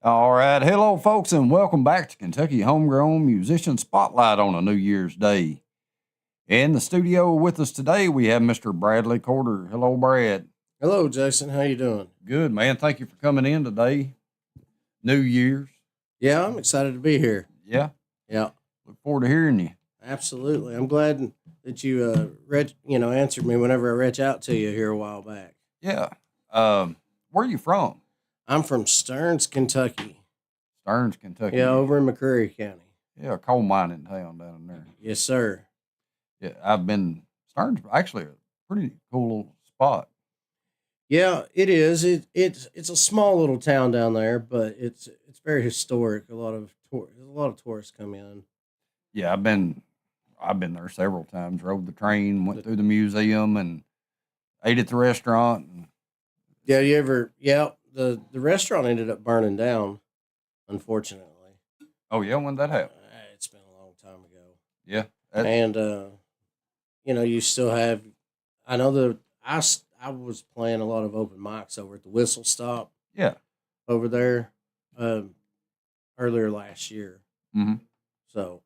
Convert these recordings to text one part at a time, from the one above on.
All right. Hello, folks, and welcome back to Kentucky Homegrown Musician Spotlight on a New Year's Day. In the studio with us today, we have Mr. Bradley Corder. Hello, Brad. Hello, Jason. How you doing? Good, man. Thank you for coming in today. New Year's. Yeah, I'm excited to be here. Yeah. Yeah, Look forward to hearing you. absolutely. I'm glad that you answered me whenever I reached out to you here a while back. Yeah. Where are you from? I'm from Stearns, Kentucky. Stearns, Kentucky. Yeah, over in McCreary County. Yeah, a coal mining town down there. Yes, sir. Yeah, I've been Stearns. Actually, a pretty cool little spot. Yeah, it is. It's a small little town down there, but it's very historic. A lot of tourists come in. Yeah, I've been there several times. Rode the train, went through the museum, and ate at the restaurant. And, Yeah, the restaurant ended up burning down, unfortunately. oh yeah, when did that happen? It's been a long time ago. Yeah, And you still have. I know that I was playing a lot of open mics over at the Whistle Stop yeah. over there earlier last year. Mm-hmm. So,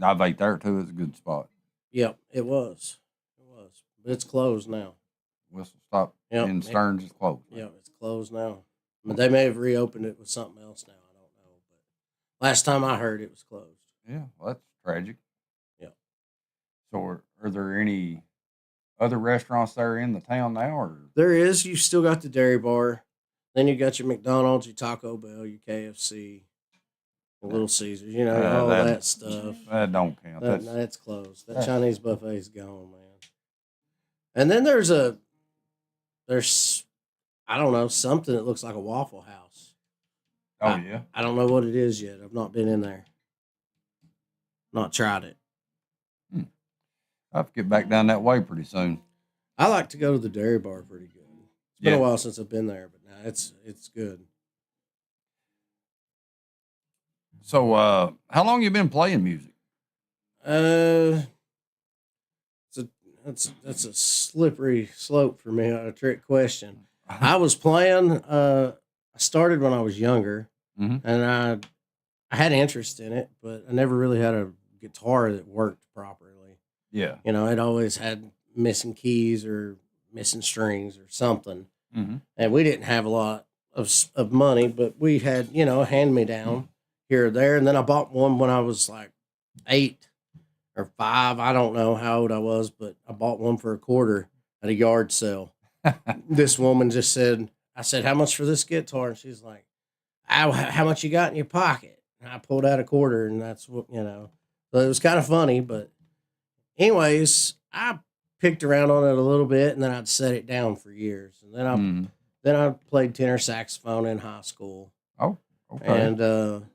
I've ate there too. It's a good spot. yep, it was. But it's closed now. Whistle Stop Yep, in Stearns is closed. yeah, it's closed now. But they may have reopened it with something else now. I don't know. But last time I heard, it was closed. Yeah, well, that's tragic. Yeah. So, are there any other restaurants there in the town now? Or There is. You still got the Dairy Bar. Then you got your McDonald's, your Taco Bell, your KFC, your Little Caesars. All that stuff. that don't count. That's closed. That Chinese buffet's gone, man. And then there's I don't know, something that looks like a Waffle House. Oh yeah. I don't know what it is yet. I've not been in there. Not tried it. I have to get back down that way pretty soon. I like to go to the Dairy Bar pretty good. It's been a while since I've been there, but now it's good. So, how long you been playing music? Uh, that's a slippery slope for me. A trick question. I was playing. I started when I was younger, Mhm. and I had interest in it, but I never really had a guitar that worked properly. Yeah. It always had missing keys or missing strings or something, Mm-hmm. and we didn't have a lot of money, but we had a hand me down here or there, and then I bought one when I was like 8 or 5. I don't know how old I was, but I bought one for a quarter at a yard sale. This woman just said, I said, "How much for this guitar?" And she's like, how much you got in your pocket?" And I pulled out a quarter, and that's what. So it was kind of funny, but anyways, I picked around on it a little bit, and then I'd set it down for years, and then I played tenor saxophone in high school, Oh, okay. and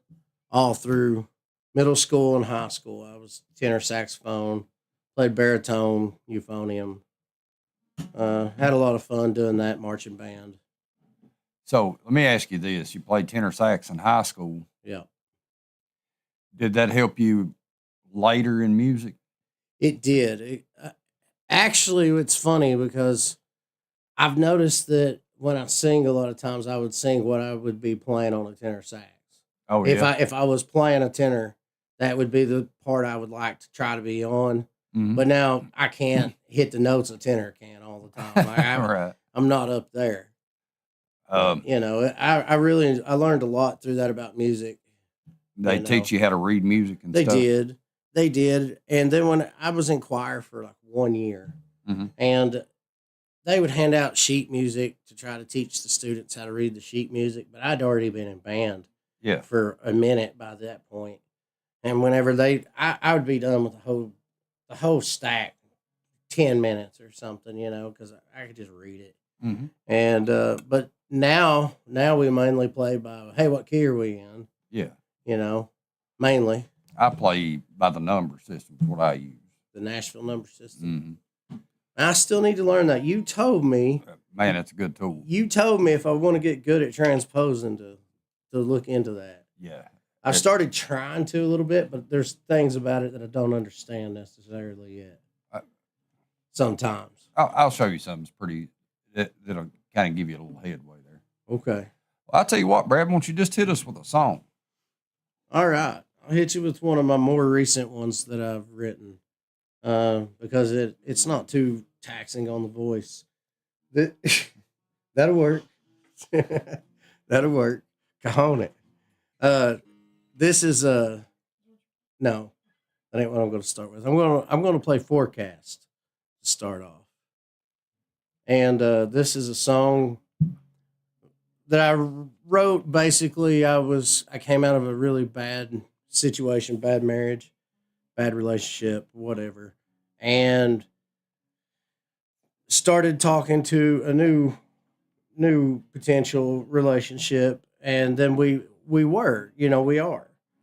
all through middle school and high school, I was tenor saxophone, played baritone, euphonium. Had a lot of fun doing that marching band. So let me ask you this: you played tenor sax in high school. Yeah, Did that help you later in music? it did. Actually, it's funny because I've noticed that when I sing, a lot of times I would sing what I would be playing on a tenor sax. Oh If yeah. I was playing a tenor, that would be the part I would like to try to be on. Mhm. But now I can't hit the notes a tenor can all the time. Right. I'm not up there. Um, I learned a lot through that about music. they You know, teach you how to read music and they stuff. did, and then when I was in choir for like 1 year, Mhm. and they would hand out sheet music to try to teach the students how to read the sheet music, but I'd already been in band Yeah. for a minute by that point. And whenever I would be done with the whole stack, 10 minutes or something, because I could just read it. Mm-hmm. And but now we mainly play by, hey, what key are we in? Yeah. Mainly I play by the number system. Is what I use. the Nashville number system. Mm-hmm. I still need to learn that. You told me Man, that's a good tool. if I want to get good at transposing to look into that. Yeah. I've started trying to a little bit, but there's things about it that I don't understand necessarily yet. Sometimes. I'll show you something that'll kind of give you a little headway there. Okay. I'll tell you what, Brad, why don't you just hit us with a song? All right. I'll hit you with one of my more recent ones that I've written because it's not too taxing on the voice. That, that'll work. That'll work. Cajon it. This is no, that ain't what I'm going to start with. I'm gonna play Forecast to start off, and this is a song that I wrote. Basically, I came out of a really bad situation, bad marriage, bad relationship, whatever, and started talking to a new potential relationship, and then we are,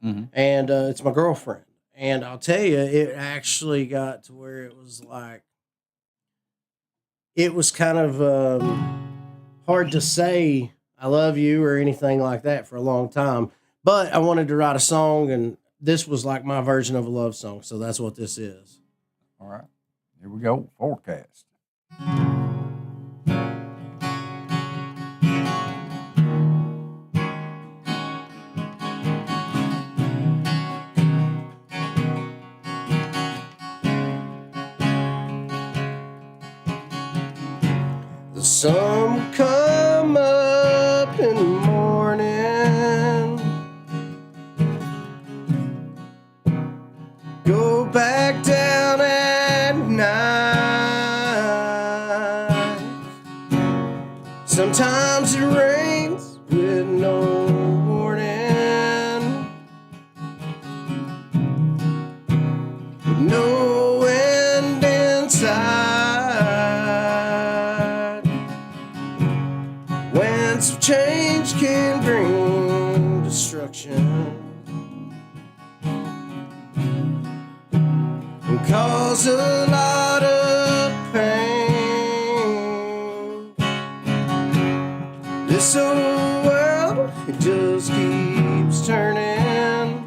Mm-hmm. and it's my girlfriend. And I'll tell you, it actually got to where it was like it was kind of hard to say I love you or anything like that for a long time. But I wanted to write a song, and this was like my version of a love song. So that's what this is. All right. Here we go. Forecast. The sun will come up in the morning, go back down at night. Sometimes it rains with no warning, with no end in sight. Winds of change can bring destruction and cause a lot of pain. This old world, it just keeps turning,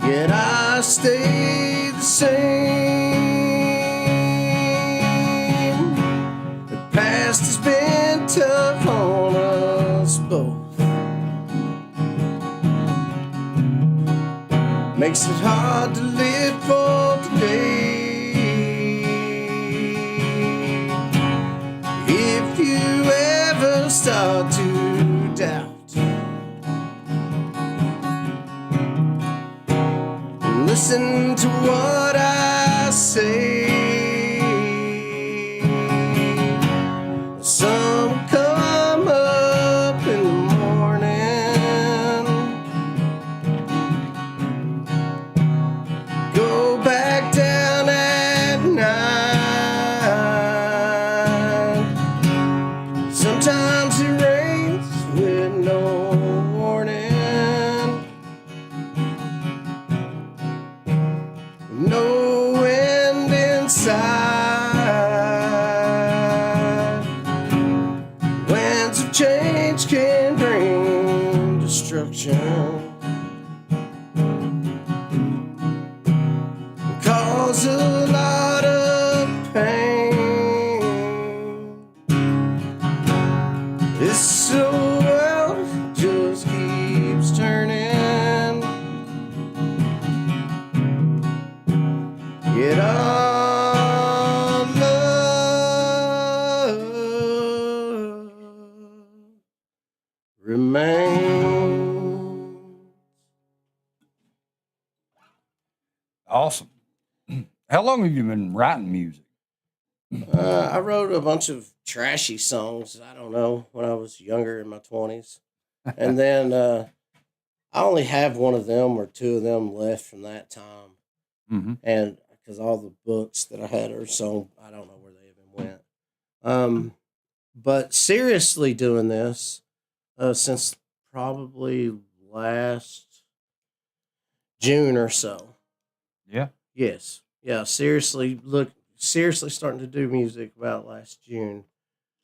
yet I stay the same. The past has been tough on us both, makes it hard to live for today. If you ever start to doubt, listen to what I say. The sun will come up in the morning, go back down at night. Sometimes it rains with no warning, no end in sight. Winds of change can bring destruction, cause a lot of pain. This old world just keeps turning, yet our love remains. Awesome. How long have you been writing music? I wrote a bunch of trashy songs, I don't know, when I was younger in my 20s. And then I only have one of them or two of them left from that time. Mm-hmm. And because all the books that I had are so, I don't know where they even went. But seriously doing this since probably last June or so. Yeah. Yes. Yeah. Seriously starting to do music about last June.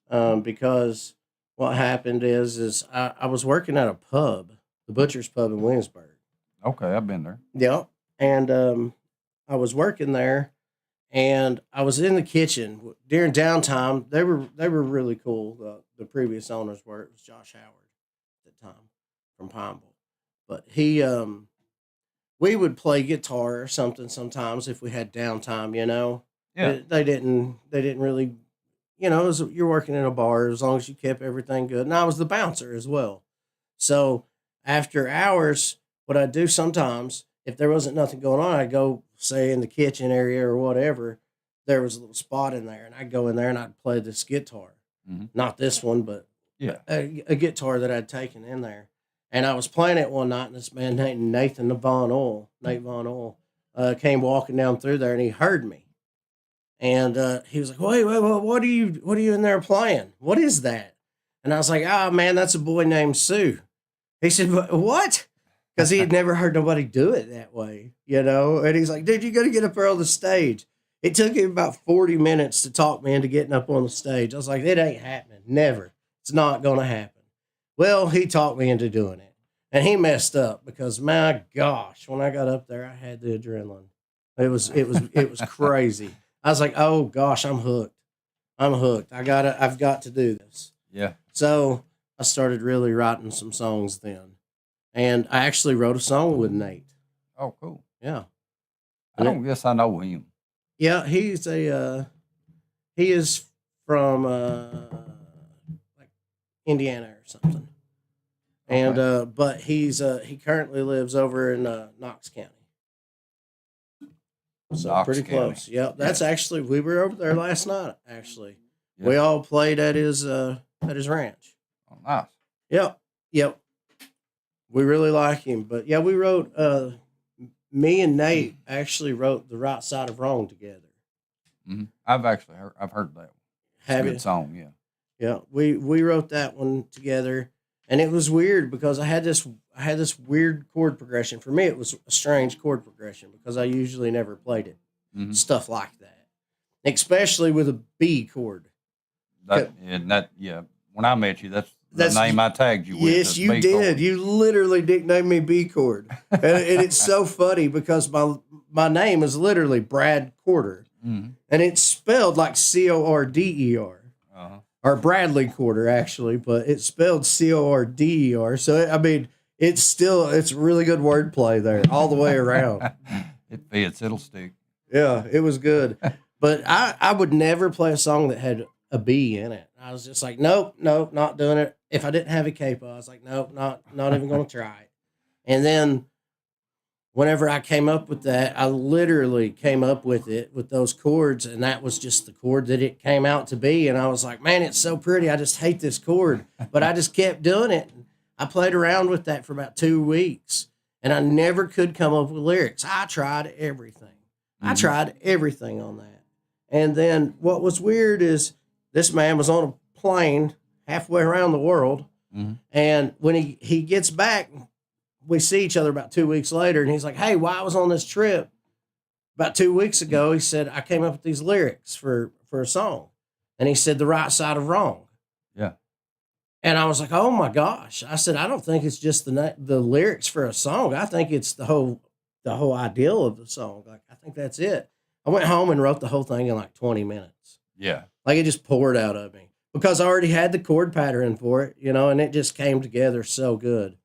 Because what happened is I was working at a pub, the Butcher's Pub in Williamsburg. Okay, I've been there. Yeah. And I was working there, and I was in the kitchen during downtime. They were really cool. The previous owners were. It was Josh Howard at the time from Pineville, but we would play guitar or something sometimes if we had downtime. Yeah. They didn't really, you're working in a bar as long as you kept everything good. And I was the bouncer as well. So after hours, what I'd do sometimes, if there wasn't nothing going on, I'd go, say, in the kitchen area or whatever. There was a little spot in there, and I'd go in there and I'd play this guitar. Not this one, but Yeah. a guitar that I'd taken in there. And I was playing it one night, and this man named Nate Von Oil, came walking down through there, and he heard me. And he was like, "Wait, what are you in there playing? What is that?" And I was like, "Oh man, that's a boy named Sue." He said, "What?" Because he had never heard nobody do it that way, And he's like, "Dude, you got to get up there on the stage." It took him about 40 minutes to talk me into getting up on the stage. I was like, "It ain't happening. Never. It's not going to happen." Well, he talked me into doing it, and he messed up because my gosh, when I got up there, I had the adrenaline. It was crazy. I was like, "Oh gosh, I'm hooked. I'm hooked. I've got to do this." Yeah. So I started really writing some songs then, and I actually wrote a song with Nate. Oh, cool. Yeah, I don't guess I know him. yeah. He is from like Indiana or something, and Okay. but he currently lives over in Knox County. So Knox pretty County. close. Yep. That's actually we were over there last night. Actually, Yeah. we all played at his ranch. Oh, nice. Yep. Yep. We really like him, but yeah, we wrote. Me and Nate actually wrote "The Right Side of Wrong" together. I've heard that one. It's a Have good you? song. Yeah. Yeah, we wrote that one together, and it was weird because I had this weird chord progression. For me, it was a strange chord progression because I usually never played it. Mm-hmm. Stuff like that, especially with a B chord. Yeah. When I met you, that's the That's name I tagged you with. Yes, this you B did. chord. You literally nicknamed me B chord, and it's so funny because my name is literally Brad Quarter, Mm-hmm. and it's spelled like Corder. Uh-huh. Or Bradley Quarter actually, but it's spelled Corder. So I mean, it's really good wordplay there all the way around. It fits. It'll stick. Yeah, it was good. But I would never play a song that had a B in it. I was just like, nope, not doing it. If I didn't have a capo, I was like, nope, not even going to try it. And then whenever I came up with that, I literally came up with it with those chords, and that was just the chord that it came out to be. And I was like, man, it's so pretty. I just hate this chord, but I just kept doing it. I played around with that for about 2 weeks, and I never could come up with lyrics. I tried everything. I tried everything on that. And then what was weird is this man was on a plane halfway around the world. Mm-hmm. And when he gets back, we see each other about 2 weeks later, and he's like, "Hey, while I was on this trip about 2 weeks ago," he said, "I came up with these lyrics for a song." And he said, "The Right Side of Wrong." Yeah. And I was like, "Oh my gosh." I said, "I don't think it's just the lyrics for a song. I think it's the whole ideal of the song. Like, I think that's it." I went home and wrote the whole thing in like 20 minutes. Yeah. Like, it just poured out of me because I already had the chord pattern for it, and it just came together so good.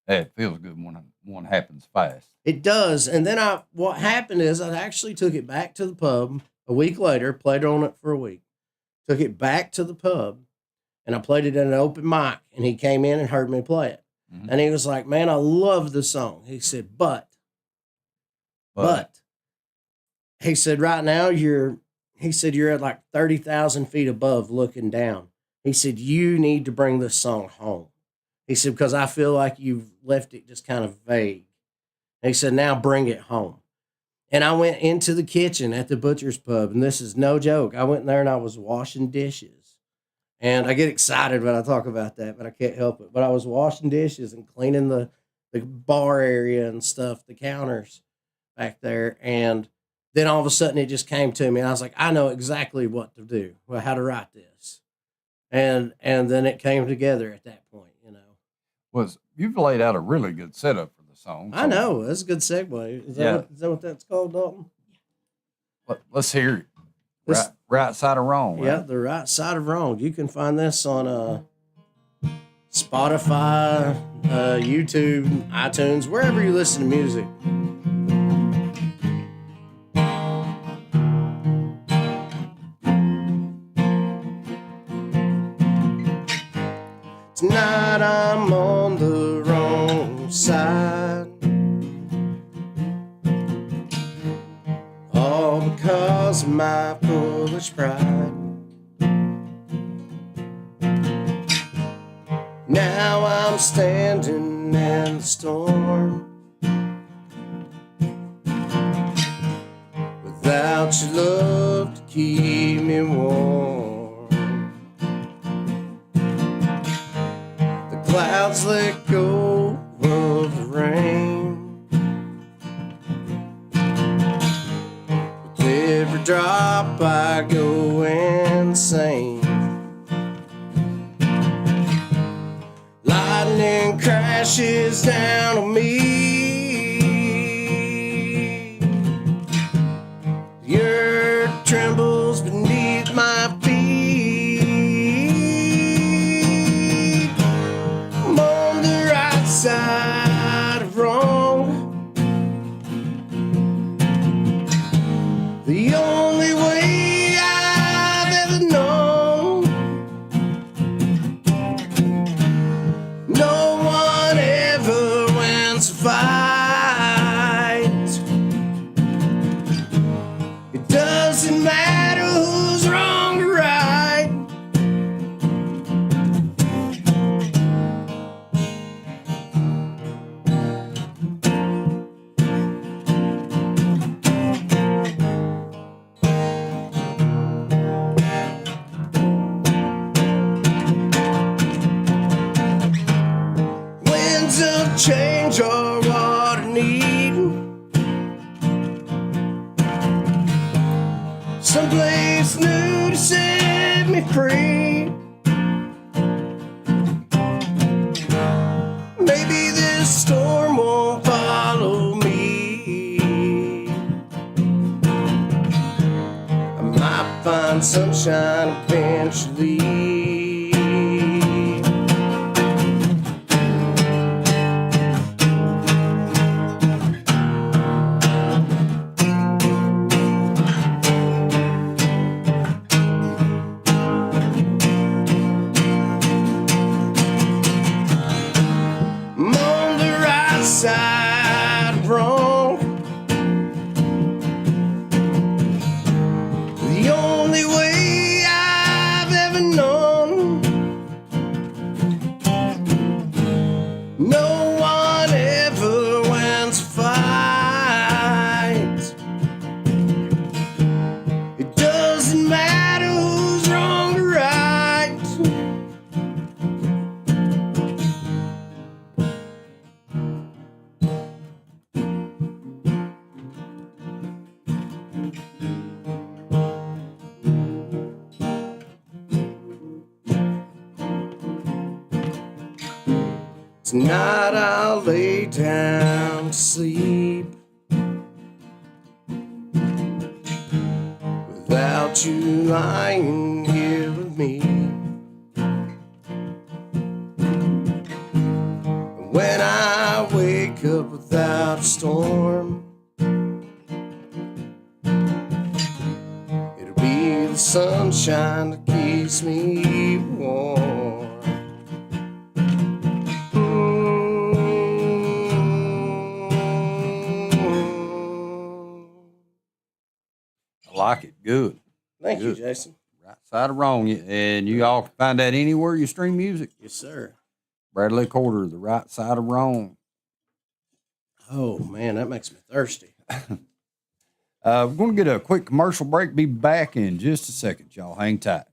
Hey, it feels good when one happens fast. It does. And then what happened is I actually took it back to the pub a week later, played on it for a week, took it back to the pub, and I played it at an open mic, and he came in and heard me play it. Mm-hmm. And he was like, "Man, I love the song." He said, but he said, "Right now you're at like 30,000 feet above looking down." He said, "You need to bring this song home." He said, "Because I feel like you've left it just kind of vague." And he said, "Now bring it home." And I went into the kitchen at the butcher's pub, and this is no joke. I went in there and I was washing dishes. And I get excited when I talk about that, but I can't help it. But I was washing dishes and cleaning the bar area and stuff, the counters back there. And then all of a sudden it just came to me. And I was like, I know exactly what to do, how to write this. And then it came together at that point. You've laid out a really good setup for the song. I know. That's a good segue. Is that what that's called, Dalton? Let's hear it. This- Right side of wrong. Yeah, Right? The Right Side of Wrong. You can find this on Spotify, YouTube, iTunes, wherever you listen to music. Tonight I'm on the wrong side, all because of my foolish pride. Now I'm standing in the storm, without your love to keep me warm. The clouds let go of the rain, with every drop I go insane. Lightning crashes down on me, the earth trembles beneath my feet. I'm on the right side of wrong, the only way I've ever known. No one ever wins a fight. It doesn't matter who's wrong or right. Winds of change are what I need. Someplace new to set me free. Maybe this storm won't follow me. I might find sunshine eventually. I'm on the right side of wrong, the only way I've ever known. No one ever wins a fight. It doesn't matter who's wrong or right. Tonight I'll lay down to sleep without you lying here with me. And when I wake up without a storm, it'll be the sunshine that keeps me warm. I like it. Good. Thank you, Good. Jason. Right side of wrong. And you all can find that anywhere you stream music. Yes, sir. Bradley Corder, The Right Side of Wrong. Oh, man, that makes me thirsty. We're going to get a quick commercial break. Be back in just a second, y'all. Hang tight.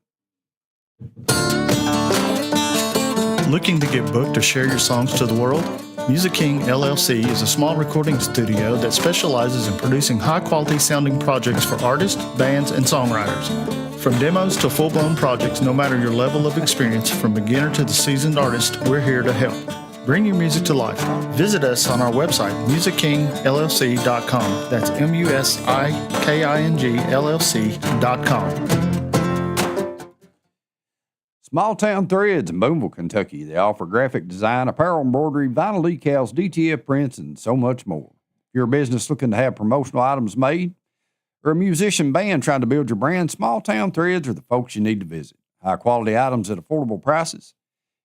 Looking to get booked or share your songs to the world? Music King LLC is a small recording studio that specializes in producing high-quality sounding projects for artists, bands, and songwriters. From demos to full-blown projects, no matter your level of experience, from beginner to the seasoned artist, we're here to help. Bring your music to life. Visit us on our website, musickingllc.com. That's MUSIKINGLLC.com. Small Town Threads in Boonville, Kentucky. They offer graphic design, apparel embroidery, vinyl decals, DTF prints, and so much more. If you're a business looking to have promotional items made, or a musician band trying to build your brand, Small Town Threads are the folks you need to visit. High quality items at affordable prices.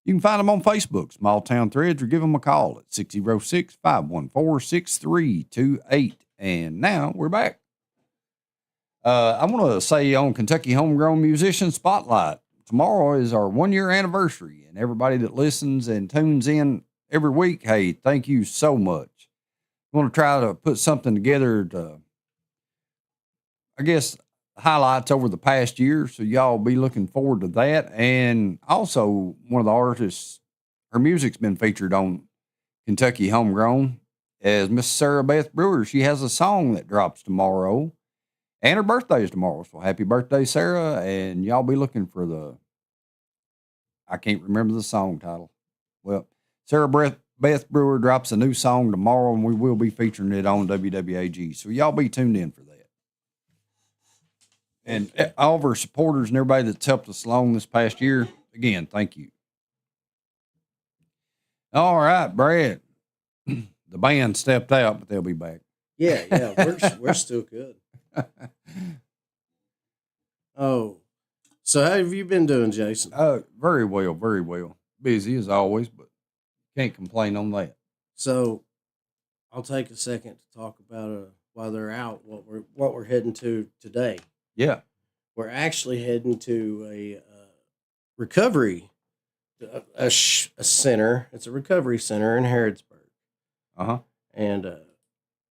You can find them on Facebook, Small Town Threads, or give them a call at 606-514-6328. And now we're back. I want to say on Kentucky Homegrown Musician Spotlight, tomorrow is our 1-year anniversary, and everybody that listens and tunes in every week, hey, thank you so much. I want to try to put something together to, I guess, highlights over the past year, so y'all be looking forward to that. And also, one of the artists, her music's been featured on Kentucky Homegrown as Miss Sarah Beth Brewer. She has a song that drops tomorrow, and her birthday is tomorrow. So happy birthday, Sarah. And y'all be looking for I can't remember the song title. Well, Sarah Beth Brewer drops a new song tomorrow, and we will be featuring it on WWAG. So y'all be tuned in for that. And all of our supporters and everybody that's helped us along this past year, again, thank you. All right, Brad. The band stepped out, but they'll be back. Yeah, we're still good. Oh, so how have you been doing, Jason? Very well, very well. Busy as always, but can't complain on that. So, I'll take a second to talk about while they're out what we're heading to today. Yeah, we're actually heading to a recovery a center. It's a recovery center in Harrodsburg. And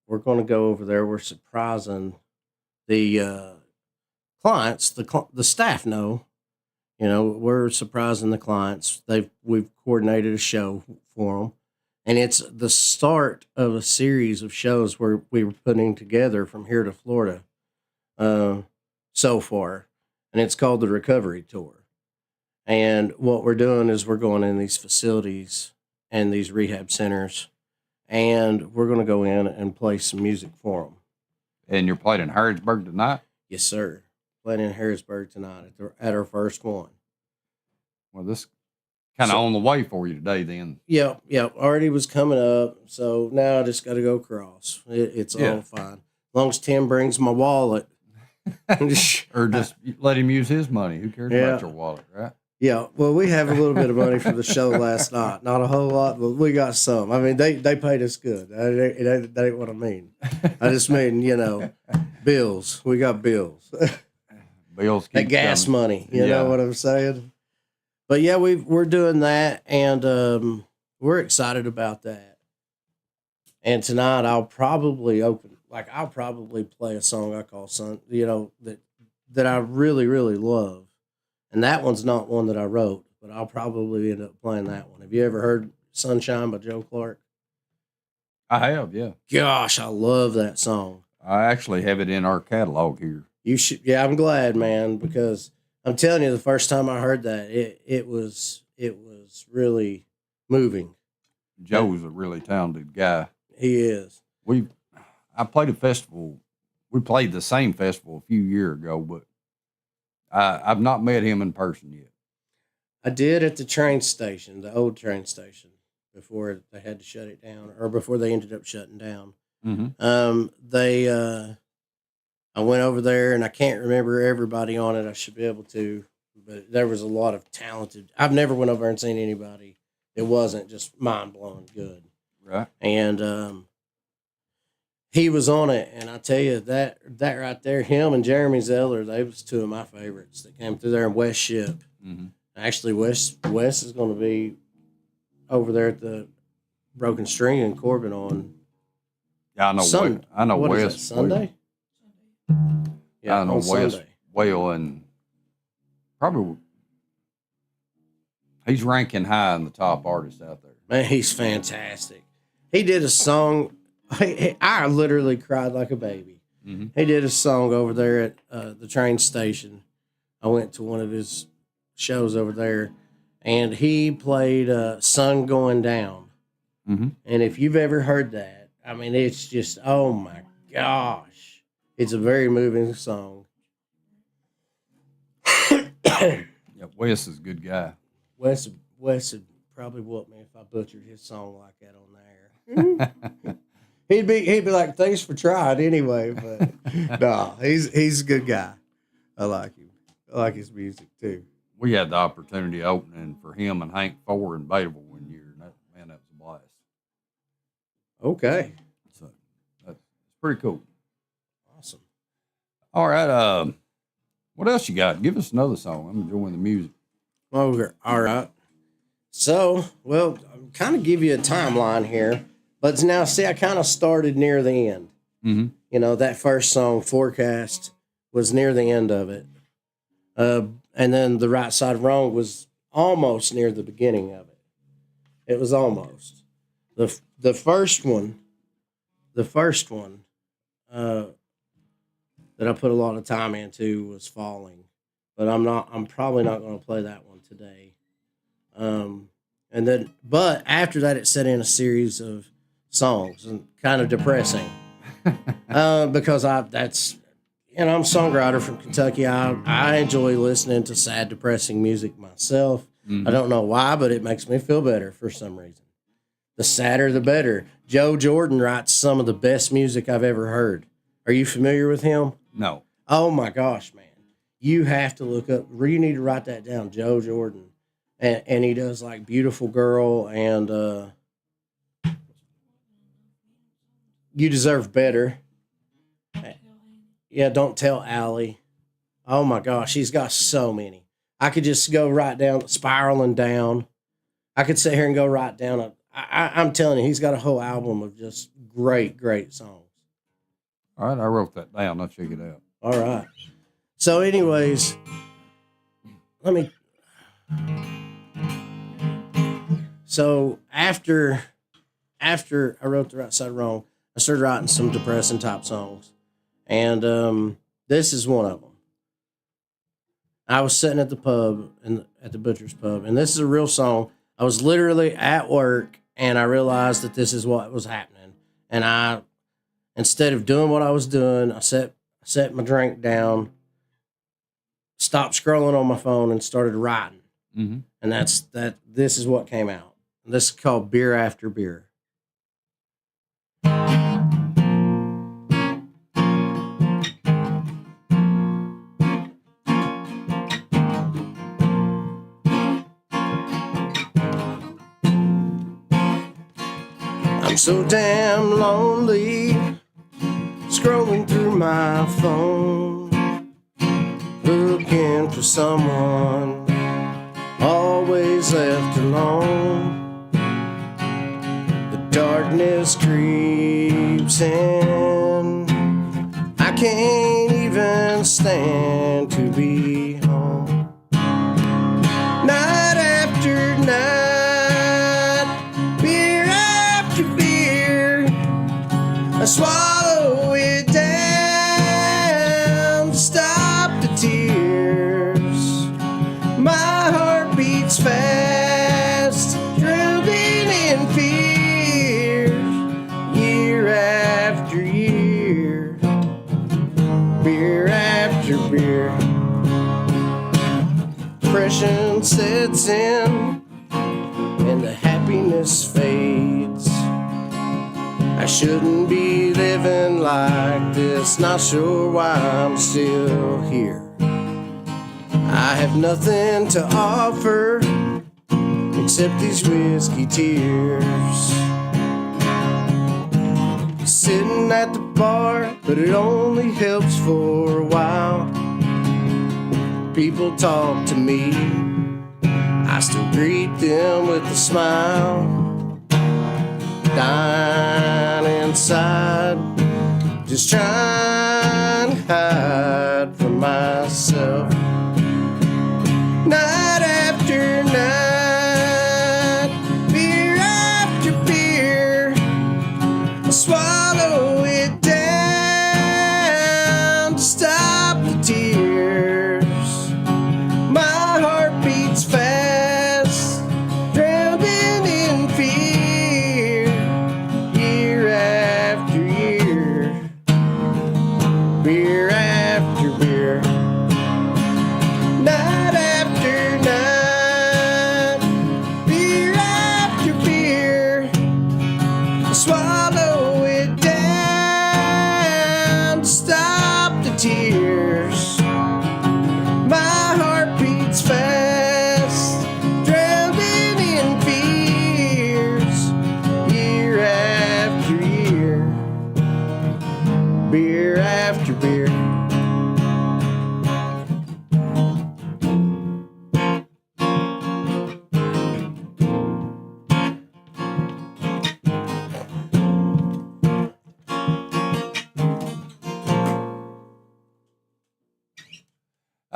we're going to go over there. We're surprising the clients. The staff know. We're surprising the clients. We've coordinated a show for them, and it's the start of a series of shows where we were putting together from here to Florida. So far, and it's called the Recovery Tour. And what we're doing is we're going in these facilities and these rehab centers, and we're going to go in and play some music for them. And you're playing in Harrodsburg tonight? Yes, sir. Playing in Harrodsburg tonight at our first one. Well, this kind of on the way for you today, then. Yep. Already was coming up, so now I just got to go across. It's all fine. As long as Tim brings my wallet. Or just let him use his money. Who cares about your wallet, right? Yeah, well, we have a little bit of money for the show last night. Not a whole lot, but we got some. I mean, they paid us good. That ain't what I mean. I just mean, bills. We got bills. Bills keep that gas coming. Money. You know what I'm saying? But yeah, we're doing that, and we're excited about that. And tonight I'll probably play a song I call Sun, that I really, really love. And that one's not one that I wrote, but I'll probably end up playing that one. Have you ever heard Sunshine by Joe Clark? I have, yeah. Gosh, I love that song. I actually have it in our catalog here. You should, yeah, I'm glad, man, because I'm telling you, the first time I heard that, it was really moving. Joe's a really talented guy. He is. I played a festival. We played the same festival a few years ago, but I've not met him in person yet. I did at the train station, the old train station, before they had to shut it down, or before they ended up shutting down. Mm-hmm. I went over there, and I can't remember everybody on it. I should be able to, but there was a lot of talented. I've never went over and seen anybody. It wasn't just mind blowing good, right? And he was on it, and I tell you that right there, him and Jeremy Zeller, they was two of my favorites that came through there in West Ship. Mm-hmm. Actually, Wes is going to be over there at the Broken String in Corbin on. Yeah, I know. I know what Wes. Is that, Sunday. Yeah, I know Wes Sunday. well, and probably he's ranking high in the top artists out there. Man, he's fantastic. He did a song. I literally cried like a baby. Mm-hmm. He did a song over there at the train station. I went to one of his shows over there, and he played "Sun Going Down." Mm-hmm. And if you've ever heard that, I mean, it's just, oh my gosh. It's a very moving song. Yeah, Wes is a good guy. Wes would probably whoop me if I butchered his song like that on there. he'd be like, thanks for trying anyway. But no, he's a good guy. I like him. I like his music too. We had the opportunity opening for him and Hank Four in Betable one year, and that was a blast. Okay. So that's pretty cool. Awesome. All right. What else you got? Give us another song. I'm enjoying the music. Okay. All right. So, well, I'm kind of give you a timeline here, but now see, I kind of started near the end. Mm-hmm. You know, that first song, Forecast, was near the end of it. And then The Right Side of Wrong was almost near the beginning of it. It was almost. The first one that I put a lot of time into was Falling. But I'm probably not going to play that one today. But after that, it set in a series of songs and kind of depressing. Because I'm a songwriter from Kentucky. I enjoy listening to sad, depressing music myself. Mm-hmm. I don't know why, but it makes me feel better for some reason. The sadder, the better. Joe Jordan writes some of the best music I've ever heard. Are you familiar with him? No. Oh my gosh, man. You have to look up, you need to write that down, Joe Jordan. And he does like Beautiful Girl and You Deserve Better. Yeah, Don't Tell Allie. Oh my gosh, he's got so many. I could just go right down, Spiraling Down. I could sit here and go right down. I'm telling you, he's got a whole album of just great, great songs. All right, I wrote that down. I'll check it out. All right. So, anyways, So after I wrote The Right Side Wrong, I started writing some depressing type songs, and this is one of them. I was sitting at the pub at the butcher's pub, and this is a real song. I was literally at work, and I realized that this is what was happening. And instead of doing what I was doing, I set my drink down, stopped scrolling on my phone, and started writing. Mm-hmm. And this is what came out. This is called Beer After Beer. I'm so damn lonely, scrolling through my phone, looking for someone, always left alone. The darkness creeps in, I can't even stand to be home. Night after night, beer after beer, I swallow it down to stop the tears. My heart beats fast, drowning in fear, year after year, beer after beer. Depression sets in and the happiness fades. I shouldn't be living like this, not sure why I'm still here. I have nothing to offer except these whiskey tears. Sitting at the bar, but it only helps for a while. People talk to me, I still greet them with a smile. Dying inside, just trying to hide from myself. Night after night, beer after beer, I swallow it down to stop the tears. My heart beats fast, drowning in fear,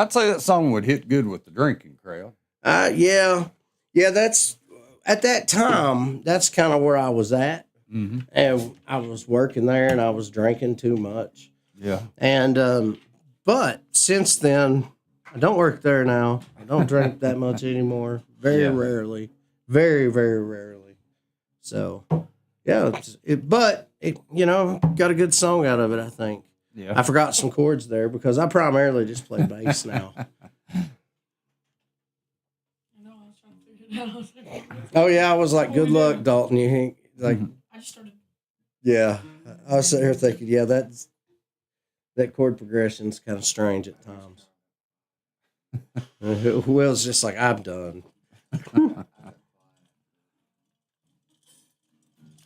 I'd say that song would hit good with the drinking crowd. Yeah. That's at that time, that's kind of where I was at. Mm-hmm. And I was working there and I was drinking too much. Yeah. And, but since then, I don't work there now. I don't drink that much anymore. Very rarely. Very, very rarely. So, yeah. But got a good song out of it, I think. Yeah. I forgot some chords there because I primarily just play bass now. Oh yeah, I was like, "Good luck, Dalton." You think like I just started. Yeah, I was sitting here thinking, yeah, that chord progression's kind of strange at times. Will's just like, I'm done.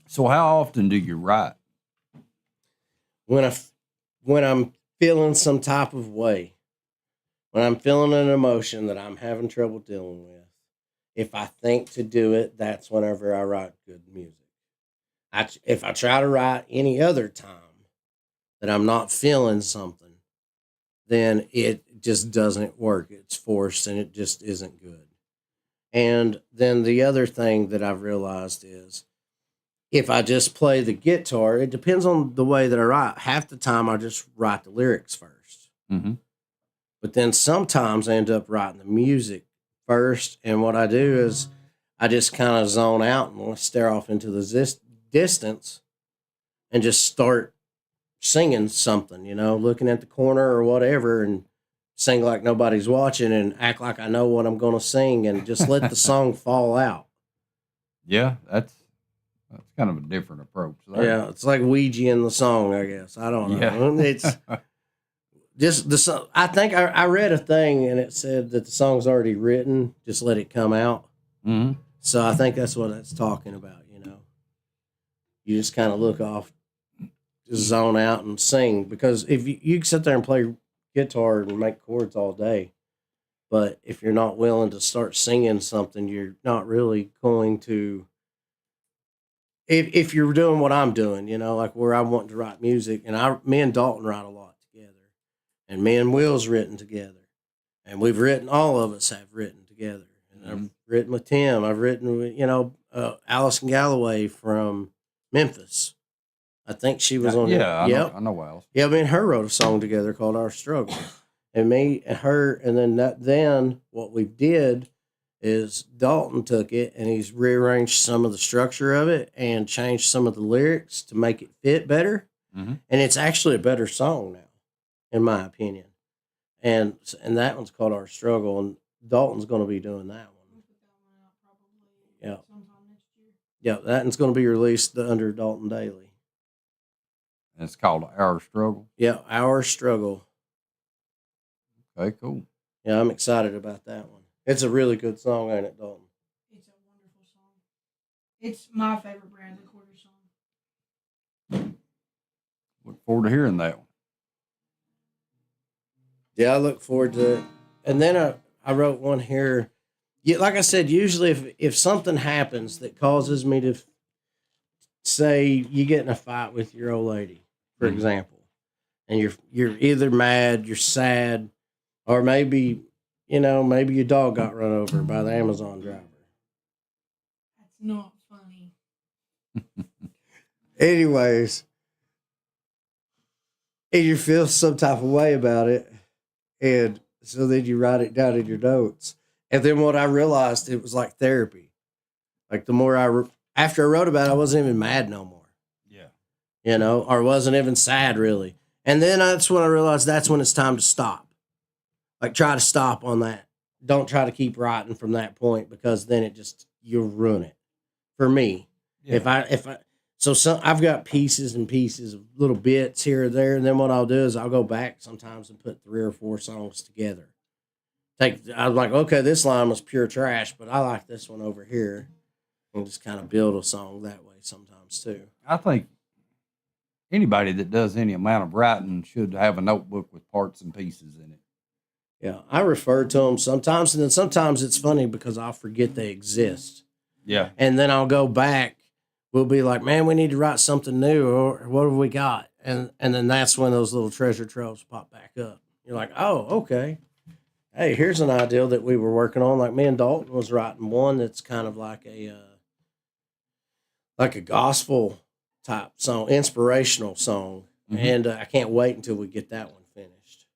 So how often do you write? When I'm feeling some type of way, when I'm feeling an emotion that I'm having trouble dealing with, if I think to do it, that's whenever I write good music. If I try to write any other time that I'm not feeling something, then it just doesn't work. It's forced and it just isn't good. And then the other thing that I've realized is if I just play the guitar, it depends on the way that I write. Half the time I just write the lyrics first. Mm-hmm. But then sometimes I end up writing the music first. And what I do is I just kind of zone out and stare off into the distance and just start singing something, looking at the corner or whatever and sing like nobody's watching and act like I know what I'm going to sing and just let the song fall out. Yeah, that's kind of a different approach there. Yeah, it's like Ouija in the song, I guess. I don't know. Yeah. It's just the song. I think I read a thing and it said that the song's already written, just let it come out. Mm-hmm. So I think that's what it's talking about, You just kind of look off, just zone out and sing. Because if you can sit there and play guitar and make chords all day, but if you're not willing to start singing something, you're not really going to. If you're doing what I'm doing, like where I want to write music, and me and Dalton write a lot together, and me and Will's written together, and all of us have written together, and I've written with Tim, I've written with Allison Galloway from Memphis. I think she was on. Yeah, I know Alice. Yeah, me and her wrote a song together called "Our Struggle," and me and her, and then what we did is Dalton took it and he's rearranged some of the structure of it and changed some of the lyrics to make it fit better. Mm-hmm. And it's actually a better song now, in my opinion. And that one's called Our Struggle, and Dalton's going to be doing that one. Yeah. Yeah, that one's going to be released under Dalton Daily. And it's called Our Struggle? Yeah, Our Struggle. Okay, cool. Yeah, I'm excited about that one. It's a really good song, ain't it, Dalton? It's a wonderful song. It's my favorite Brad Recorder song. Look forward to hearing that one. Yeah, I look forward to it. And then I wrote one here. Yeah, like I said, usually if something happens that causes me to say you get in a fight with your old lady, for example, and you're either mad, you're sad, or maybe your dog got run over by the Amazon driver. That's not funny. Anyways, and you feel some type of way about it, and so then you write it down in your notes. And then what I realized, it was like therapy. Like the more after I wrote about it, I wasn't even mad no more. Yeah. Or wasn't even sad really. And then that's when I realized that's when it's time to stop. Like try to stop on that. Don't try to keep writing from that point because then you'll ruin it. For me, Yeah. I've got pieces and pieces of little bits here or there, and then what I'll do is I'll go back sometimes and put 3 or 4 songs together. I was like, okay, this line was pure trash, but I like this one over here, and just kind of build a song that way sometimes too. I think anybody that does any amount of writing should have a notebook with parts and pieces in it. Yeah, I refer to them sometimes, and then sometimes it's funny because I'll forget they exist. Yeah. And then I'll go back. We'll be like, man, we need to write something new, or what have we got? And then that's when those little treasure troves pop back up. You're like, oh, okay. hey, here's an idea that we were working on. Like me and Dalton was writing one that's kind of like a gospel type song, inspirational song, and I can't wait until we get that one finished.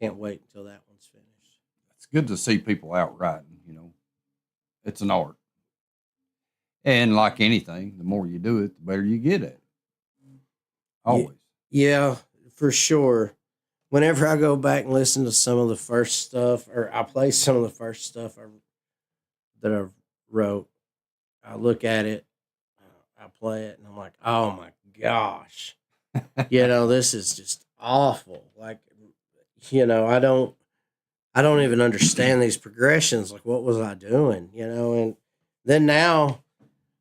Can't wait until that one's finished. It's good to see people out writing, you know. It's an art. And like anything, the more you do it, the better you get at it. Always. Yeah, for sure. Whenever I go back and listen to some of the first stuff, or I play some of the first stuff that I wrote, I look at it, I play it, and I'm like, oh my gosh, this is just awful. Like, I don't even understand these progressions. Like, what was I doing? And then now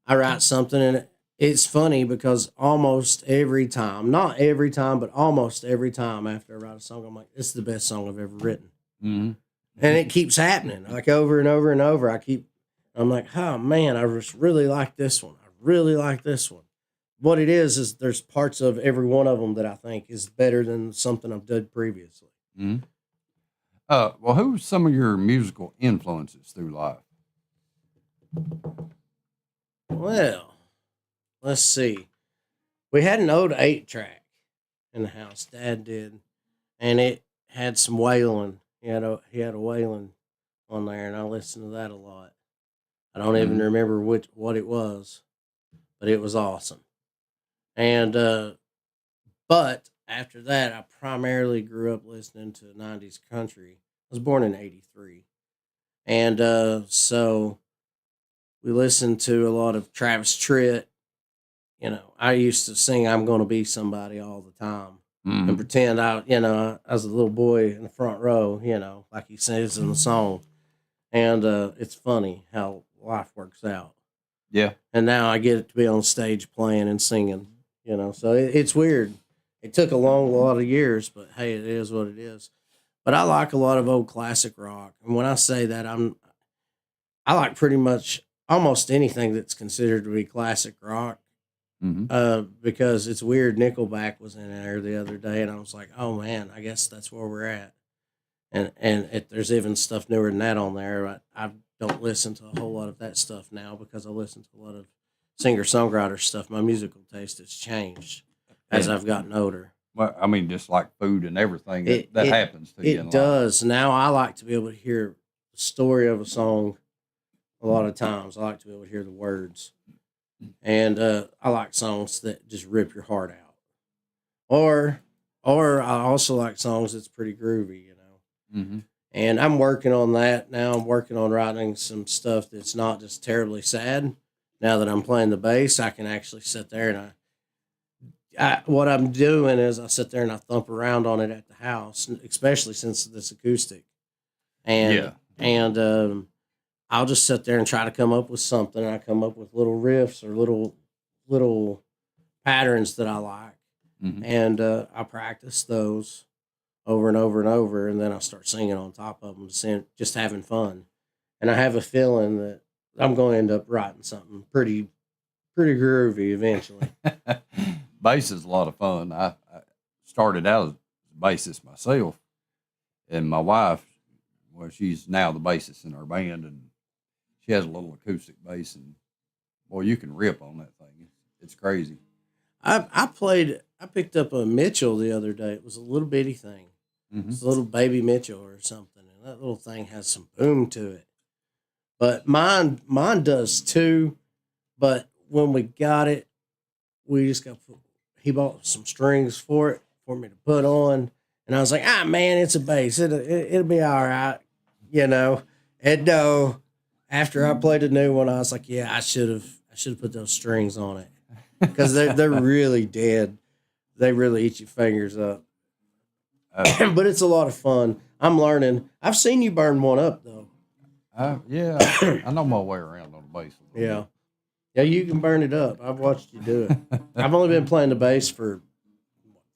I write something, and it's funny because almost every time, not every time, but almost every time after I write a song, I'm like, this is the best song I've ever written. Mm-hmm. And it keeps happening, like over and over and over. I'm like, oh man, I just really like this one. I really like this one. What it is there's parts of every one of them that I think is better than something I've done previously. Mm-hmm. Well, who's some of your musical influences through life? Well, let's see. We had an old 8-track in the house. Dad did, and it had some wailing. He had a wailing on there, and I listened to that a lot. I don't even remember what it was, but it was awesome. And but after that, I primarily grew up listening to 90s country. I was born in '83, and so we listened to a lot of Travis Tritt. I used to sing "I'm Gonna Be Somebody" all the time and pretend I was a little boy in the front row, like he says in the song. And it's funny how life works out. Yeah. And now I get to be on stage playing and singing, so it's weird. It took a lot of years, but hey, it is what it is. But I like a lot of old classic rock. And when I say that, I like pretty much almost anything that's considered to be classic rock. Because it's weird. Nickelback was in there the other day, and I was like, "Oh man, I guess that's where we're at." And there's even stuff newer than that on there. I don't listen to a whole lot of that stuff now because I listen to a lot of singer-songwriter stuff. My musical taste has changed as I've gotten older. Well, I mean, just like food and everything that happens to you. It does. Now I like to be able to hear the story of a song. A lot of times, I like to be able to hear the words. And I like songs that just rip your heart out, or I also like songs that's pretty groovy, And I'm working on that now. I'm working on writing some stuff that's not just terribly sad. Now that I'm playing the bass, I can actually sit there and what I'm doing is I sit there and I thump around on it at the house, especially since it's acoustic, and I'll just sit there and try to come up with something. I come up with little riffs or little patterns that I like, and I practice those over and over and over, and then I start singing on top of them, just having fun. And I have a feeling that I'm going to end up writing something pretty groovy eventually. Bass is a lot of fun. I started out as a bassist myself, and my wife, well, she's now the bassist in our band, and she has a little acoustic bass, and boy, you can rip on that thing. It's crazy. I picked up a Mitchell the other day. It was a little bitty thing. It's a little baby Mitchell or something, and that little thing has some boom to it. But mine does too. But when we got it, we just he bought some strings for me to put on, and I was like, man, it's a bass. It'll be all right, And no. After I played a new one, I was like, yeah, I should have put those strings on it because they're really dead. They really eat your fingers up. But it's a lot of fun. I'm learning. I've seen you burn one up though. Yeah, I know my way around on the bass. Yeah, you can burn it up. I've watched you do it. I've only been playing the bass for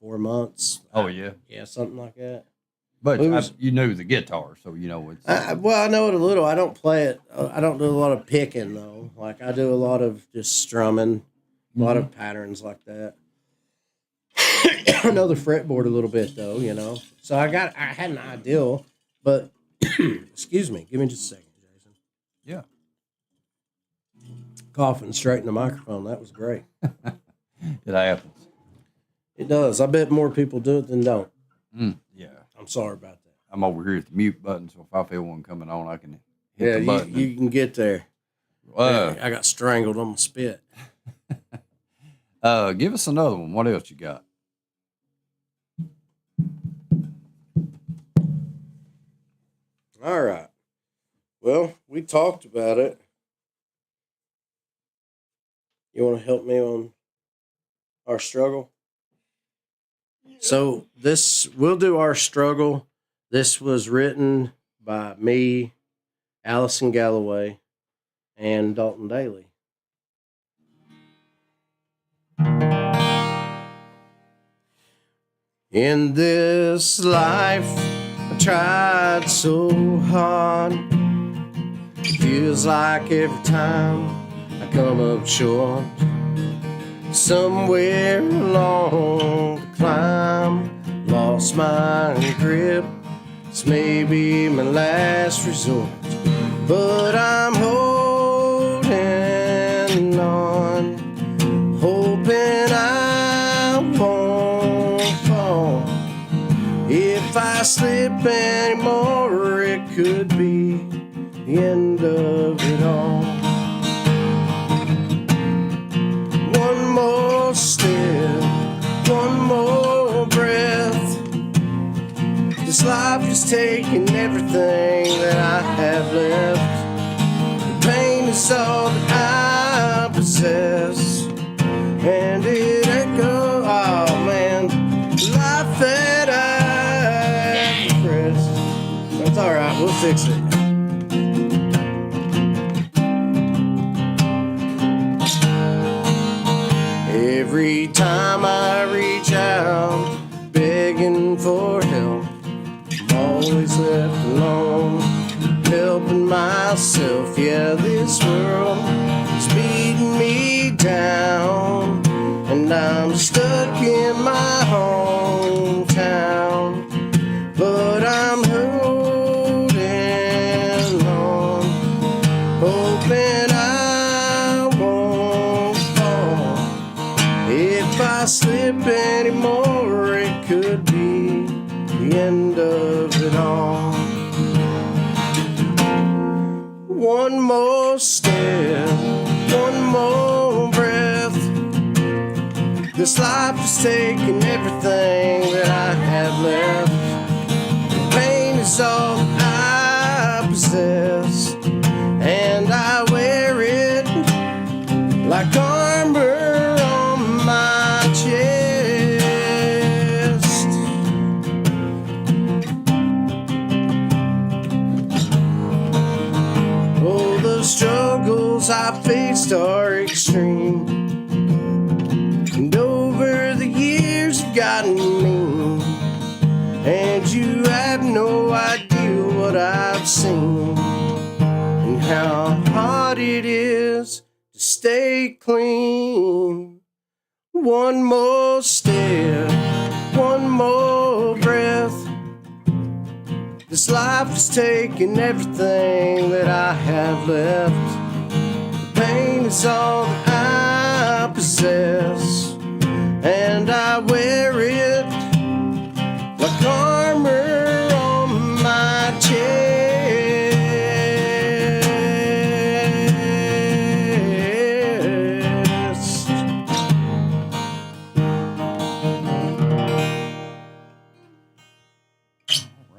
4 months. Oh yeah, something like that. But you knew the guitar, so it's. Well, I know it a little. I don't play it. I don't do a lot of picking though. Like I do a lot of just strumming, a lot of patterns like that. I know the fretboard a little bit though, you know. So I had an ideal, but excuse me, give me just a second, Jason. Yeah. Coughing straight in the microphone. That was great. It happens. It does. I bet more people do it than don't. Yeah. I'm sorry about that. I'm over here at the mute button, so if I feel one coming on, I can hit the Yeah, button. you can get there. I got strangled on my spit. Give us another one. What else you got? All right. Well, we talked about it. You want to help me on our struggle? So we'll do our struggle. This was written by me, Allison Galloway, and Dalton Daly. In this life, I tried so hard. It feels like every time I come up short. Somewhere along the climb, lost my grip. This may be my last resort, but I'm holding on, hoping I won't fall. If I slip anymore, it could be the end of it all. One more step, one more breath. This life is taking everything that I have left. The pain is all that I possess, and it ain't go. Oh man, the life that I press. That's all right. We'll fix it. Every time I reach out, begging for help, I'm always left alone, helping myself. Yeah, this world is beating me down, and I'm stuck in my hometown. But I'm holding on, hoping I won't fall. If I slip anymore, it could be the end of it all. One more step, one more breath. This life is taking everything that I have left. The pain is all I possess, and I wear it like armor on my chest. Oh, the struggles I faced are extreme, and over the years have gotten mean, and you have no idea what I've seen, and how hard it is to stay clean. One more step, one more breath. This life is taking everything that I have left. The pain is all that I possess, and I wear it like armor on my chest.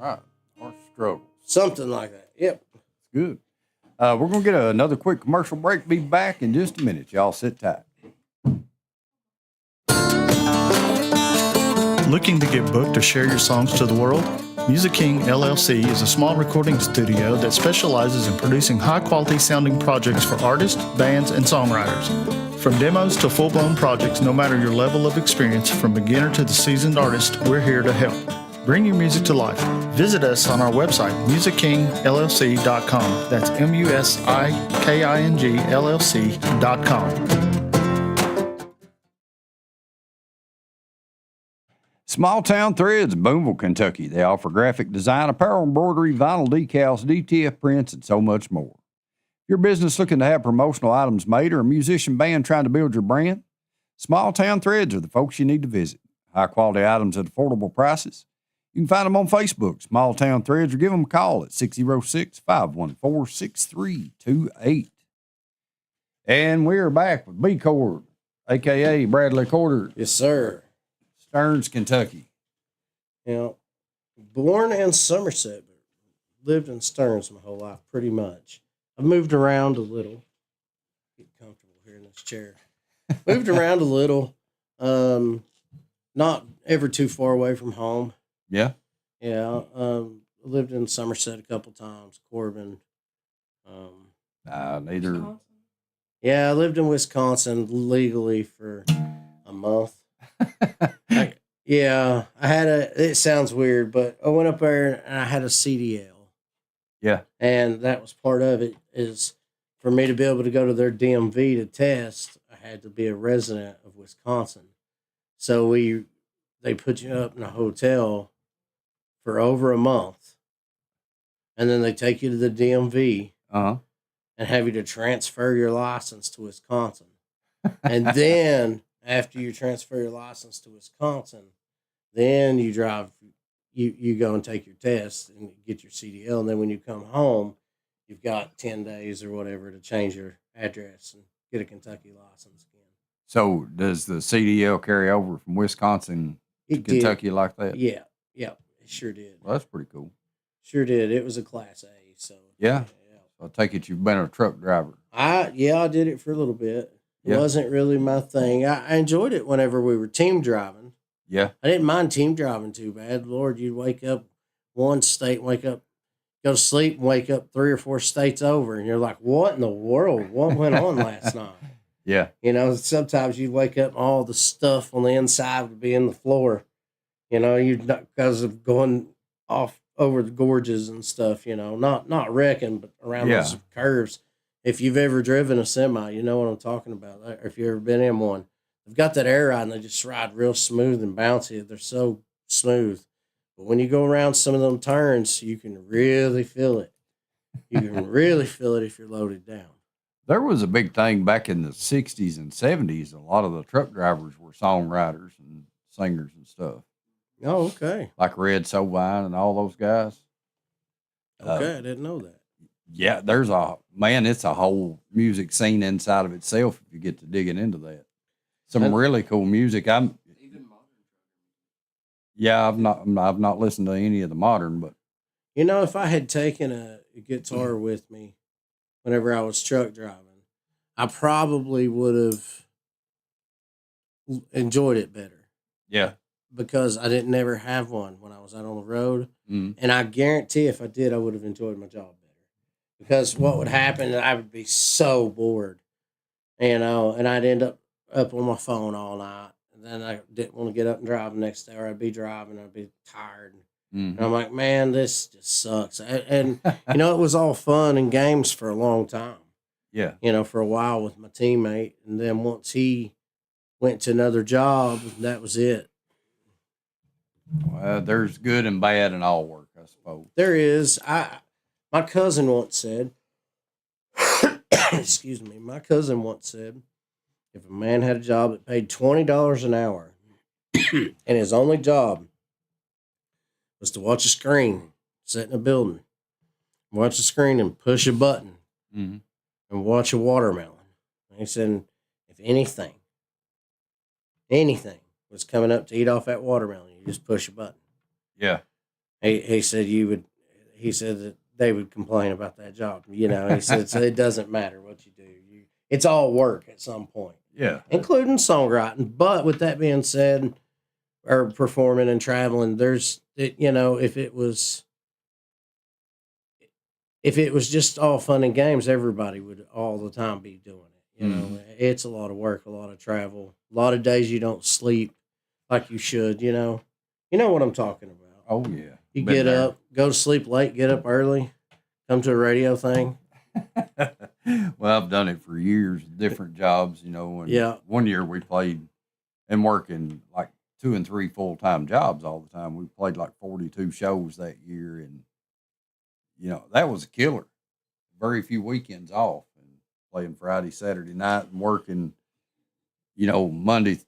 All right. Our struggle. Something like that. Yep. Good. We're going to get another quick commercial break. Be back in just a minute. Y'all sit tight. Looking to get booked or share your songs to the world? Music King LLC is a small recording studio that specializes in producing high-quality sounding projects for artists, bands, and songwriters. From demos to full-blown projects, no matter your level of experience, from beginner to the seasoned artist, we're here to help. Bring your music to life. Visit us on our website, musickingllc.com. That's MUSIKINGLLC.com. Small Town Threads in Boonville, Kentucky. They offer graphic design, apparel, embroidery, vinyl decals, DTF prints, and so much more. Your business looking to have promotional items made or a musician band trying to build your brand? Small Town Threads are the folks you need to visit. High quality items at affordable prices. You can find them on Facebook, Small Town Threads, or give them a call at 606-514-6328. And we're back with B Cord, a.k.a. Bradley Corder. Yes, sir. Stearns, Kentucky. You know, born in Somerset, but lived in Stearns my whole life, pretty much. I've moved around a little. Get comfortable here in this chair. Moved around a little. Not ever too far away from home. Yeah. Yeah. Lived in Somerset a couple times. Corbin. Neither. Yeah, I lived in Wisconsin legally for a month. Yeah, it sounds weird, but I went up there and I had a CDL. Yeah. And that was part of it, is for me to be able to go to their DMV to test, I had to be a resident of Wisconsin. So they put you up in a hotel for over a month, and then they take you to the DMV Uh-huh. and have you to transfer your license to Wisconsin. And then after you transfer your license to Wisconsin, then you drive, you go and take your test and get your CDL. And then when you come home, you've got 10 days or whatever to change your address and get a Kentucky license again. So does the CDL carry over from Wisconsin to Kentucky like that? Yeah. Yeah. It sure did. Well, that's pretty cool. Sure did. It was a Class A. So yeah. I take it you've been a truck driver. I did it for a little bit. It Yeah. wasn't really my thing. I enjoyed it whenever we were team driving. Yeah. I didn't mind team driving too bad. Lord, you'd wake up one state, go to sleep and wake up 3 or 4 states over. And you're like, what in the world? What went on last night? Yeah. You know, sometimes you'd wake up and all the stuff on the inside would be in the floor. You know, because of going off over the gorges and stuff, you know, not wrecking, but around those curves. If you've ever driven a semi, you know what I'm talking about. Or if you've ever been in one, they've got that air ride and they just ride real smooth and bouncy. They're so smooth. But when you go around some of them turns, you can really feel it. You can really feel it if you're loaded down. There was a big thing back in the 60s and 70s. A lot of the truck drivers were songwriters and singers and stuff. Oh, okay. Like Red Sovine and all those guys. Okay, I didn't know that. Yeah, it's a whole music scene inside of itself if you get to digging into that. Some really cool music. I've not listened to any of the modern, but you know, if I had taken a guitar with me whenever I was truck driving, I probably would have enjoyed it better. Yeah. Because I didn't never have one when I was out on the road. Mm. And I guarantee if I did, I would have enjoyed my job better. Because what would happen, I would be so bored, you know, and I'd end up on my phone all night. And then I didn't want to get up and drive the next day, or I'd be driving, I'd be tired. Mm-hmm. And I'm like, man, this just sucks. And you know, it was all fun and games for a long time. Yeah. You know, for a while with my teammate. And then once he went to another job, that was it. Well, there's good and bad in all work, I suppose. There is. My cousin once said, excuse me, my cousin once said, if a man had a job that paid $20 an hour and his only job was to watch a screen, sit in a building, watch a screen and push a button and watch a watermelon. And he said, if anything was coming up to eat off that watermelon, you just push a button. Yeah. He said that they would complain about that job. You know, he said, so it doesn't matter what you do. It's all work at some point. Yeah. Including songwriting. But with that being said, or performing and traveling, you know, if it was just all fun and games, everybody would all the time be doing it. You know, it's a lot of work, a lot of travel, a lot of days you don't sleep like you should, you know. You know what I'm talking about. Oh, yeah. You get up, go to sleep late, get up early, come to a radio thing. Well, I've done it for years, different jobs, you know. And one year we played and working like 2 and 3 full-time jobs all the time. We played like 42 shows that year, and that was a killer. Very few weekends off, and playing Friday, Saturday night, and working, Monday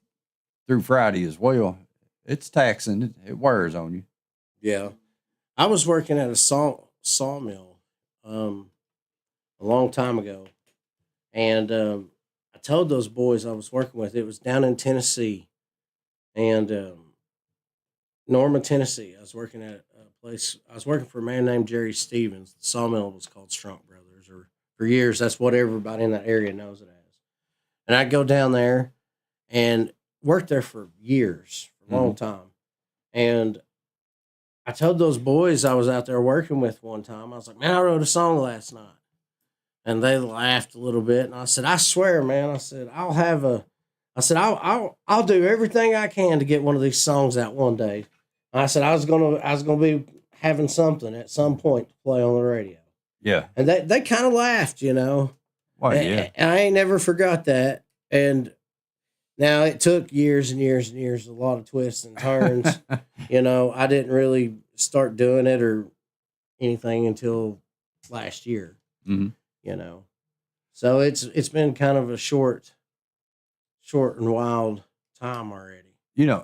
through Friday as well. It's taxing. It wears on you. Yeah. I was working at a sawmill a long time ago. And I told those boys I was working with, it was down in Tennessee. And Norma, Tennessee. I was working at a place, I was working for a man named Jerry Stevens. The sawmill was called Strunk Brothers, or for years, that's what everybody in that area knows it as. And I'd go down there and worked there for years, for a long time. And I told those boys I was out there working with one time, I was like, man, I wrote a song last night. And they laughed a little bit. And I said, I swear, man, I said, I'll do everything I can to get one of these songs out one day. And I said, I was gonna be having something at some point to play on the radio. Yeah. And they kind of laughed, Well, yeah. And I ain't never forgot that. And now it took years and years and years, a lot of twists and turns. I didn't really start doing it or anything until last year. Mm-hmm. So it's been kind of a short and wild time already.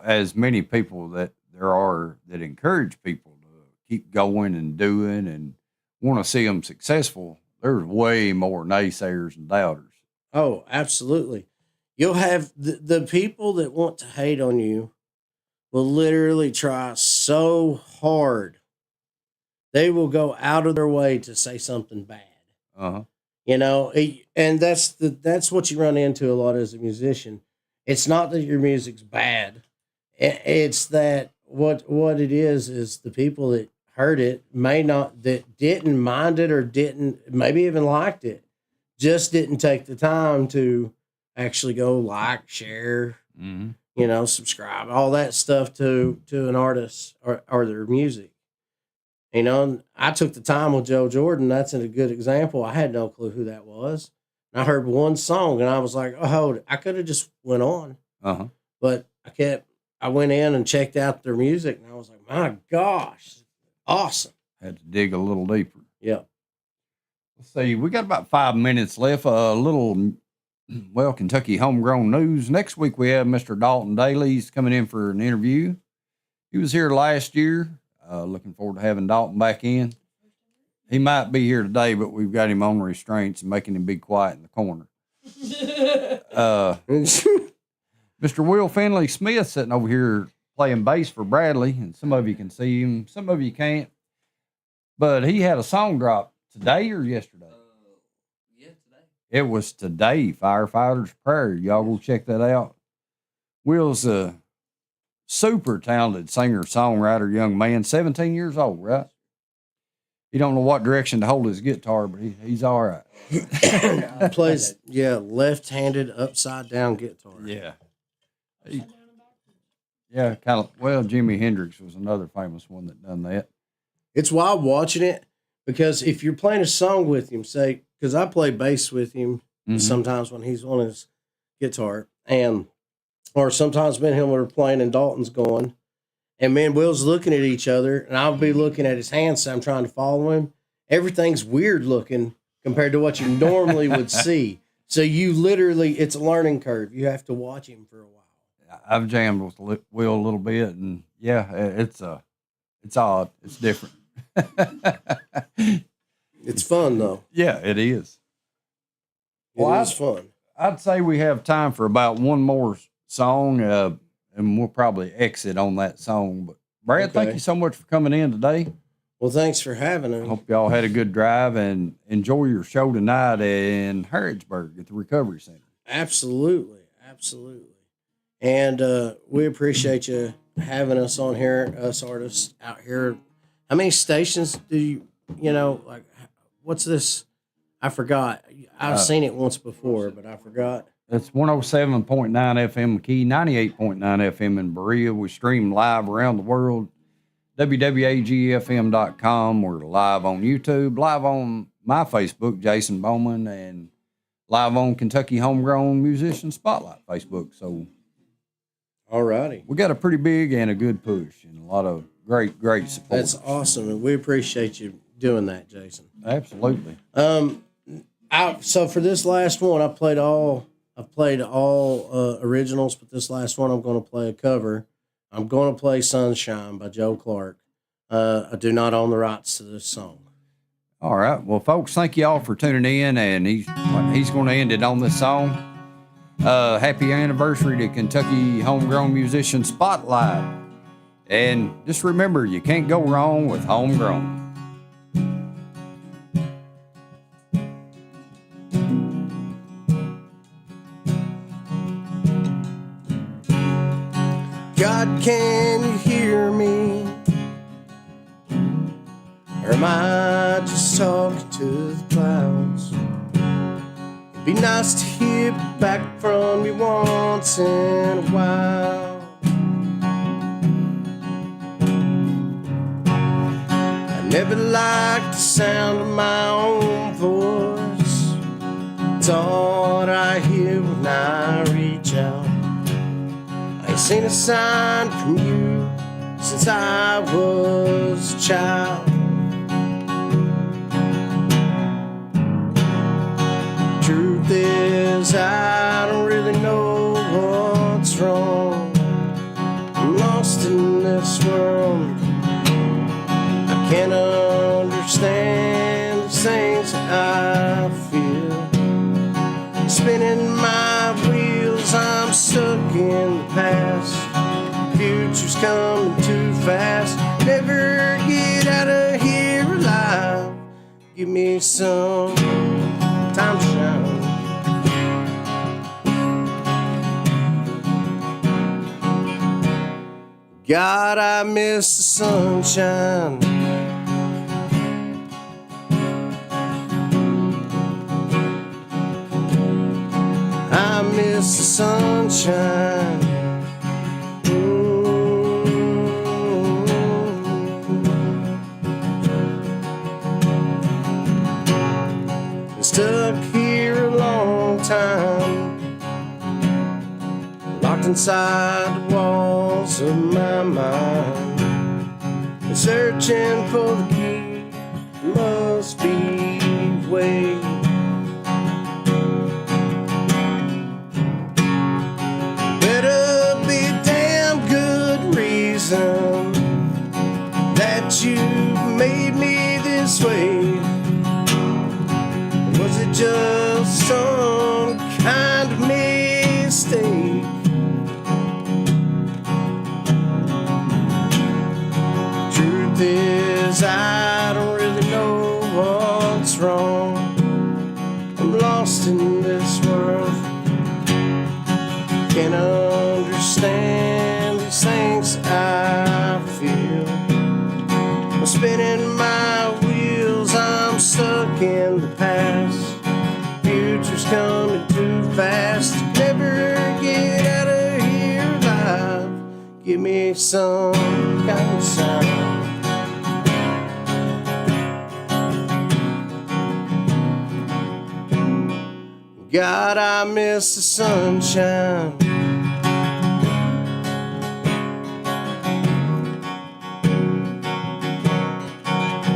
As many people that there are that encourage people to keep going and doing and want to see them successful, there's way more naysayers and doubters. Oh, absolutely. You'll have the people that want to hate on you will literally try so hard. They will go out of their way to say something bad. Uh-huh. And that's what you run into a lot as a musician. It's not that your music's bad. It's that what it is the people that heard it that didn't mind it or didn't maybe even liked it, just didn't take the time to actually go like, share, subscribe, all that stuff to an artist or their music. I took the time with Joe Jordan. That's a good example. I had no clue who that was. I heard one song and I was like, oh, I could have just went on. Uh-huh. But I went in and checked out their music and I was like, my gosh, awesome. Had to dig a little deeper. Yeah. Let's see. We got about 5 minutes left. A little, Kentucky homegrown news. Next week we have Mr. Dalton Daly. He's coming in for an interview. He was here last year. Looking forward to having Dalton back in. He might be here today, but we've got him on restraints and making him be quiet in the corner. Mr. Will Finley Smith sitting over here playing bass for Bradley, and some of you can see him, some of you can't. But he had a song drop today or yesterday? Yeah, today. It was today, Firefighter's Prayer. Y'all go check that out. Will's a super talented singer-songwriter, young man, 17 years old, right? He don't know what direction to hold his guitar, but he's all right. Plays, left-handed upside-down guitar. Yeah. Yeah, kind of. Well, Jimi Hendrix was another famous one that done that. It's wild watching it because if you're playing a song with him, say, because I play bass with him sometimes when he's on his guitar, or sometimes me and him are playing and Dalton's going, and me and Will's looking at each other, and I'll be looking at his hands, so I'm trying to follow him. Everything's weird looking compared to what you normally would see. So you literally, it's a learning curve. You have to watch him for a while. I've jammed with Will a little bit, and it's odd. It's different. It's fun though. Yeah, it is. It is fun. I'd say we have time for about one more song, and we'll probably exit on that song. But Brad, thank you so much for coming in today. Well, thanks for having us. I hope y'all had a good drive and enjoy your show tonight in Harrodsburg at the Recovery Center. Absolutely. And we appreciate you having us on here, us artists out here. How many stations do like, what's this? I forgot. I've seen it once before, but I forgot. It's 107.9 FM McKee, 98.9 FM in Berea. We stream live around the world. www.agfm.com. We're live on YouTube, live on my Facebook, Jason Bowman, and live on Kentucky Homegrown Musician Spotlight Facebook. So All righty. We got a pretty big and a good push, and a lot of great support. That's awesome, and we appreciate you doing that, Jason. Absolutely. So for this last one, I've played all originals, but this last one I'm going to play a cover. I'm going to play "Sunshine" by Joe Clark. I do not own the rights to this song. All right. Well, folks, thank you all for tuning in, and he's going to end it on this song. Happy anniversary to Kentucky Homegrown Musician Spotlight. And just remember, you can't go wrong with Homegrown. God, can you hear me? Or am I just talking to the clouds? It'd be nice to hear back from you once in a while. I never liked the sound of my own voice. It's all I hear when I reach out. I ain't seen a sign from you since I was a child. Truth is, I don't really know what's wrong. I'm lost in this world. I can't understand the things I feel. Spinning my wheels, I'm stuck in the past. Future's coming too fast. Never get out of here alive. Give me some time to shine. God, I miss the sunshine. I miss the sunshine. Been stuck here a long time, locked inside the walls of my mind. Been searching for the key, must be a way. That you made me this way. Was it just some kind of mistake? Truth is, I don't really know what's wrong. I'm lost in this world. Can't understand these things I feel. I'm spinning my wheels, I'm stuck in the past. Future's coming too fast. Never get out of here alive. Give me some kind of sign. God, I miss the sunshine.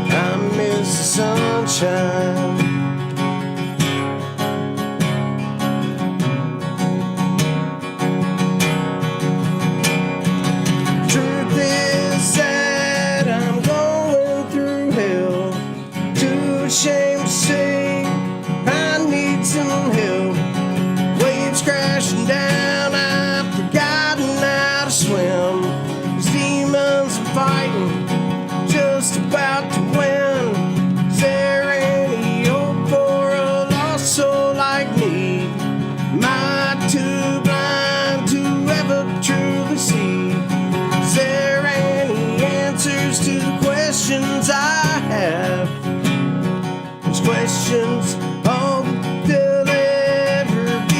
I miss the sunshine. Truth is that I'm going through hell. Too ashamed to say I need some help. Waves crashing down, I've forgotten how to swim. These demons are fighting, just about to win. Is there any hope for a lost soul like me? Am I too blind to ever truly see? Is there any answers to the questions I have? Those questions, all they'll ever be.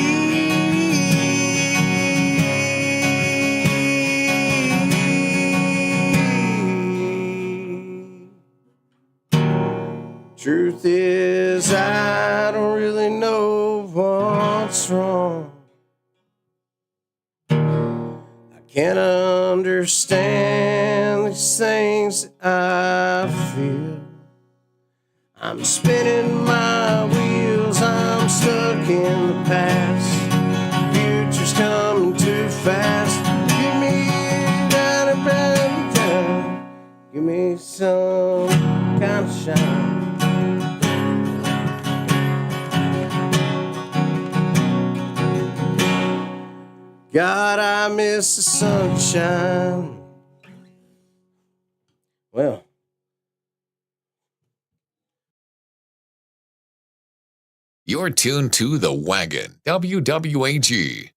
Truth is, I don't really know what's wrong. I Can't understand these things I feel. I'm spinning my wheels, I'm stuck in the past. Future's coming too fast. Give me down a better time. Give me some kind of shine. God, I miss the sunshine. Well, You're tuned to The Wagon, WWAG